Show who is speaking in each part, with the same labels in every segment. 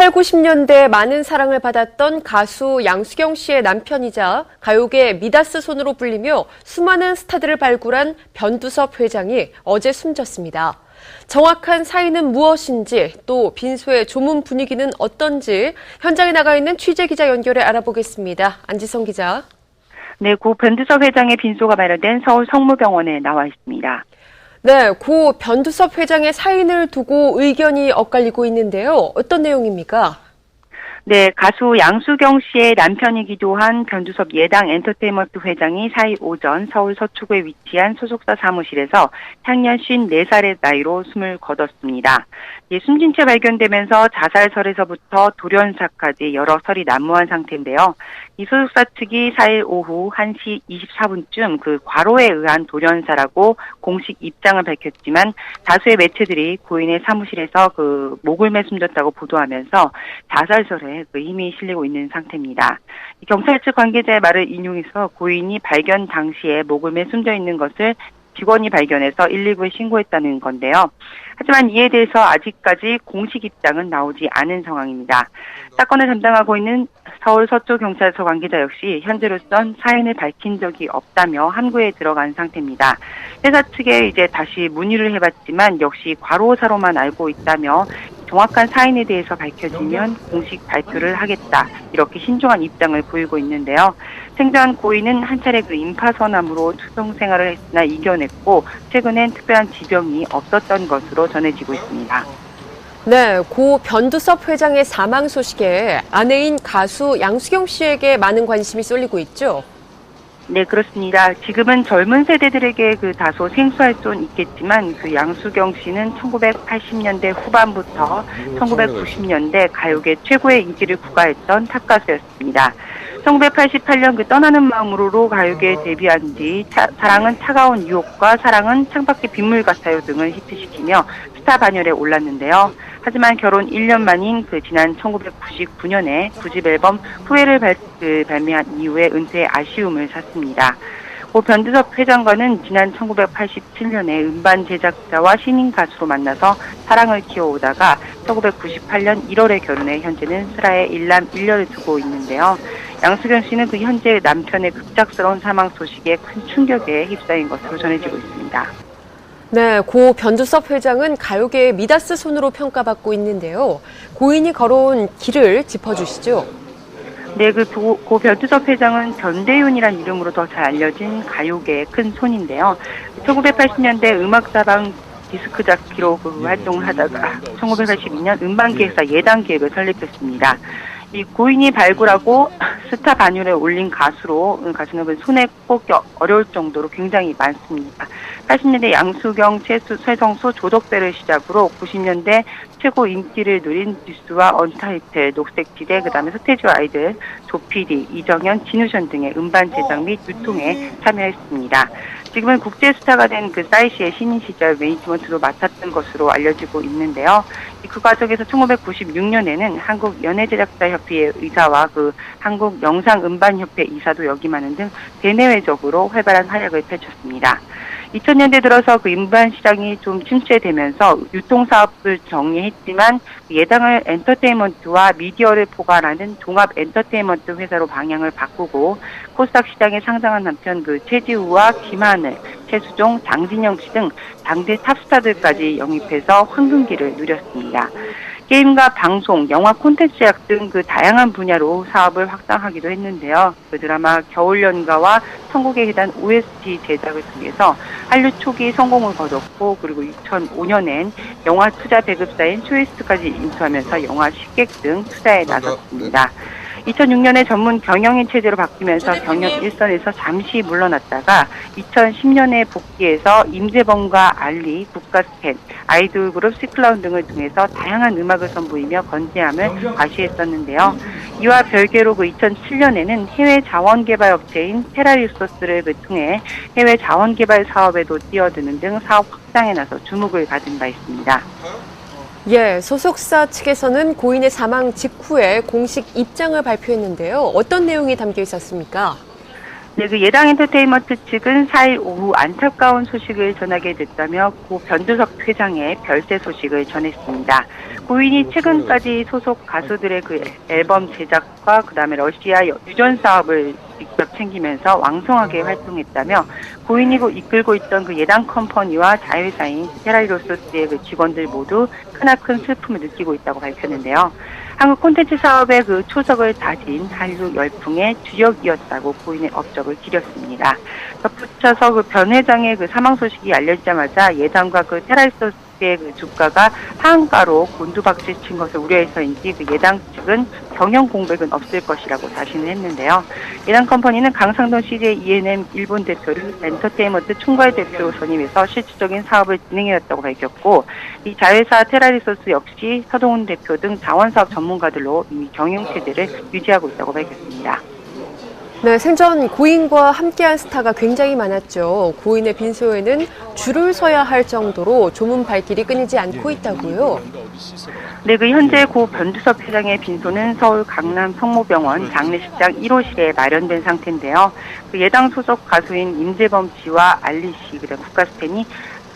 Speaker 1: 8, 90년대 많은 사랑을 받았던 가수 양수경 씨의 남편이자 가요계 미다스 손으로 불리며 수많은 스타들을 발굴한 변두섭 회장이 어제 숨졌습니다. 정확한 사인은 무엇인지, 또 빈소의 조문 분위기는 어떤지 현장에 나가 있는 취재기자 연결해 알아보겠습니다. 안지성 기자.
Speaker 2: 네, 고 변두섭 회장의 빈소가 마련된 서울 성모병원에 나와 있습니다.
Speaker 1: 네, 고 변두섭 회장의 사인을 두고 의견이 엇갈리고 있는데요. 어떤 내용입니까?
Speaker 2: 네, 가수 양수경 씨의 남편이기도 한 변두섭 예당 엔터테인먼트 회장이 4일 오전 서울 서초구에 위치한 소속사 사무실에서 향년 54살의 나이로 숨을 거뒀습니다. 숨진 채 발견되면서 자살설에서부터 돌연사까지 여러 설이 난무한 상태인데요. 이 소속사 측이 4일 오후 1시 24분쯤 그 과로에 의한 돌연사라고 공식 입장을 밝혔지만 다수의 매체들이 고인의 사무실에서 그 목을 매 숨졌다고 보도하면서 자살설에 힘이 실리고 있는 상태입니다. 경찰 측 관계자의 말을 인용해서 고인이 발견 당시에 목을 매 숨져 있는 것을 직원이 발견해서 119에 신고했다는 건데요. 하지만 이에 대해서 아직까지 공식 입장은 나오지 않은 상황입니다. 사건을 담당하고 있는 서울 서초경찰서 관계자 역시 현재로선 사연을 밝힌 적이 없다며 함구에 들어간 상태입니다. 회사 측에 이제 다시 문의를 해봤지만 역시 과로사로만 알고 있다며 정확한 사인에 대해서 밝혀지면 공식 발표를 하겠다, 이렇게 신중한 입장을 보이고 있는데요. 생존한 고인은 한 차례 그 임파선암으로 투병 생활을 했으나 이겨냈고 최근엔 특별한 지병이 없었던 것으로 전해지고 있습니다.
Speaker 1: 네, 고 변두섭 회장의 사망 소식에 아내인 가수 양수경 씨에게 많은 관심이 쏠리고 있죠?
Speaker 2: 네, 그렇습니다. 지금은 젊은 세대들에게 그 다소 생소할 수는 있겠지만 그 양수경 씨는 1980년대 후반부터 1990년대 가요계 최고의 인기를 구가했던 탑가수였습니다. 1988년 그 떠나는 마음으로 가요계에 데뷔한 뒤 사랑은 차가운 유혹과 사랑은 창밖의 빗물 같아요 등을 히트시키며 스타 반열에 올랐는데요. 하지만 결혼 1년 만인 그 지난 1999년에 9집 앨범 후회를 발매한 이후에 은퇴의 아쉬움을 샀습니다. 고 변두섭 회장과는 지난 1987년에 음반 제작자와 신인 가수로 만나서 사랑을 키워오다가 1998년 1월에 결혼해 현재는 슬하에 일남 1녀를 두고 있는데요. 양수경 씨는 그 현재 남편의 급작스러운 사망 소식에 큰 충격에 휩싸인 것으로 전해지고 있습니다.
Speaker 1: 네, 고 변두섭 회장은 가요계의 미다스 손으로 평가받고 있는데요. 고인이 걸어온 길을 짚어주시죠.
Speaker 2: 네, 고 변두섭 회장은 변대윤이라는 이름으로 더 잘 알려진 가요계의 큰 손인데요. 1980년대 음악다방 디스크 자키로 활동을 하다가 1982년 음반기획사 예당기획을 설립했습니다. 이 고인이 발굴하고 스타 반열에 올린 가수는 손에 꼽기 어려울 정도로 굉장히 많습니다. 80년대 양수경, 최성수, 조덕배를 시작으로 90년대 최고 인기를 누린 듀스와 언타이틀, 녹색지대, 그다음에 서태지와 아이들, 조피디, 이정현, 진우션 등의 음반 제작 및 유통에 참여했습니다. 지금은 국제 스타가 된 그 싸이씨의 신인 시절 매니지먼트도 맡았던 것으로 알려지고 있는데요. 그 과정에서 1996년에는 한국연예제작자협회의 의사와 그 한국영상음반협회 이사도 역임하는 등 대내외적으로 활발한 활약을 펼쳤습니다. 2000년대 들어서 그 음반 시장이 좀 침체되면서 유통사업을 정리했지만 예당을 엔터테인먼트와 미디어를 포괄하는 종합 엔터테인먼트 회사로 방향을 바꾸고 코스닥 시장에 상장한 한편 그 최지우와 김하늘, 최수종, 장진영 씨 등 당대 탑스타들까지 영입해서 황금기를 누렸습니다. 게임과 방송, 영화 콘텐츠 제작 등 그 다양한 분야로 사업을 확장하기도 했는데요. 그 드라마 겨울연가와 천국의 계단 OST 제작을 통해서 한류 초기 성공을 거뒀고, 그리고 2005년엔 영화 투자 배급사인 초이스트까지 인수하면서 영화 식객 등 투자에 나섰습니다. 2006년에 전문 경영인 체제로 바뀌면서 경영 일선에서 잠시 물러났다가 2010년에 복귀해서 임재범과 알리, 국가스캔, 아이돌 그룹 시클라운 등을 통해서 다양한 음악을 선보이며 건재함을 과시했었는데요. 이와 별개로 그 2007년에는 해외 자원개발 업체인 테라리소스를 통해 해외 자원개발 사업에도 뛰어드는 등 사업 확장에 나서 주목을 받은 바 있습니다.
Speaker 1: 예, 소속사 측에서는 고인의 사망 직후에 공식 입장을 발표했는데요. 어떤 내용이 담겨 있었습니까?
Speaker 2: 네, 그 예당 엔터테인먼트 측은 4일 오후 안타까운 소식을 전하게 됐다며 고 변두석 회장의 별세 소식을 전했습니다. 고인이 최근까지 소속 가수들의 그 앨범 제작과 그다음에 러시아 유전 사업을 직접 챙기면서 왕성하게 활동했다며 고인이 이끌고 있던 그 예당 컴퍼니와 자회사인 테라이로소스의 그 직원들 모두 크나큰 슬픔을 느끼고 있다고 밝혔는데요. 한국 콘텐츠 사업의 그 초석을 다진 한류 열풍의 주역이었다고 고인의 업적을 기렸습니다. 덧붙여서 그 변 회장의 그 사망 소식이 알려지자마자 예당과 그 테라이소스의 그 주가가 하한가로 곤두박질 친 것을 우려해서인지 그 예당 측은 경영 공백은 없을 것이라고 자신을 했는데요. 예당 컴퍼니는 강상돈 CJ ENM 일본 대표를 엔터테인먼트 총괄 대표로 선임해서 실질적인 사업을 진행해왔다고 밝혔고, 이 자회사 테라리소스 역시 서동훈 대표 등 자원사업 전문가들로 이미 경영 체제를 유지하고 있다고 밝혔습니다.
Speaker 1: 네, 생전 고인과 함께한 스타가 굉장히 많았죠. 고인의 빈소에는 줄을 서야 할 정도로 조문 발길이 끊이지 않고 있다고요.
Speaker 2: 네, 그 현재 고 변두섭 회장의 빈소는 서울 강남 성모병원 장례식장 1호실에 마련된 상태인데요. 그 예당 소속 가수인 임재범 씨와 알리 씨, 그다음 국가스팬이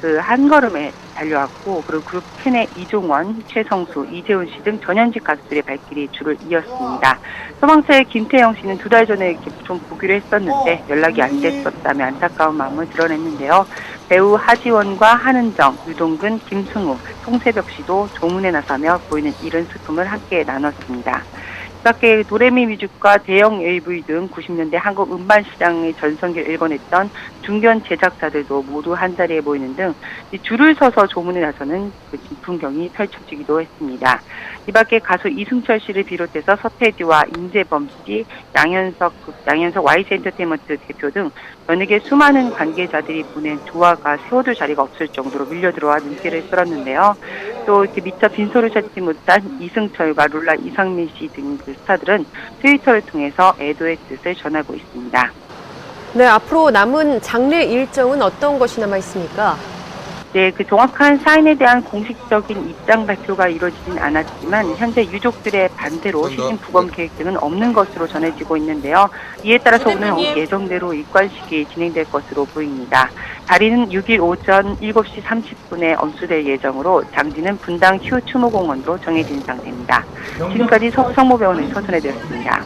Speaker 2: 그 한걸음에 달려왔고, 그리고 그룹 캔의 이종원, 최성수, 이재훈 씨 등 전현직 가수들의 발길이 줄을 이었습니다. 소방차의 김태영 씨는 2달 전에 이렇게 좀 보기로 했었는데 연락이 안 됐었다며 안타까운 마음을 드러냈는데요. 배우 하지원과 한은정, 유동근, 김승우, 송세벽 씨도 조문에 나서며 보이는 이른 슬픔을 함께 나눴습니다. 이 밖에 도레미 뮤직과 대형 AV 등 90년대 한국 음반 시장의 전성기를 일궈냈던 중견 제작자들도 모두 한자리에 모이는 등 줄을 서서 조문에 나서는 그 풍경이 펼쳐지기도 했습니다. 이 밖에 가수 이승철 씨를 비롯해서 서태지와 임재범 씨, 양현석 YC 엔터테인먼트 대표 등 연예계 수많은 관계자들이 보낸 조화가 세워둘 자리가 없을 정도로 밀려들어와 눈길을 끌었는데요. 또 이렇게 미처 빈소를 찾지 못한 이승철과 룰라 이상민 씨 등 그 스타들은 트위터를 통해서 애도의 뜻을 전하고 있습니다.
Speaker 1: 네, 앞으로 남은 장례 일정은 어떤 것이 남아 있습니까?
Speaker 2: 네, 그 정확한 사인에 대한 공식적인 입장 발표가 이루어지진 않았지만 현재 유족들의 반대로 시신 부검 계획 등은 없는 것으로 전해지고 있는데요. 이에 따라서 오늘 오후 예정대로 입관식이 진행될 것으로 보입니다. 자리는 6일 오전 7시 30분에 엄수될 예정으로 장지는 분당 휴 추모공원으로 정해진 상태입니다. 지금까지 성모병원에서 전해드렸습니다.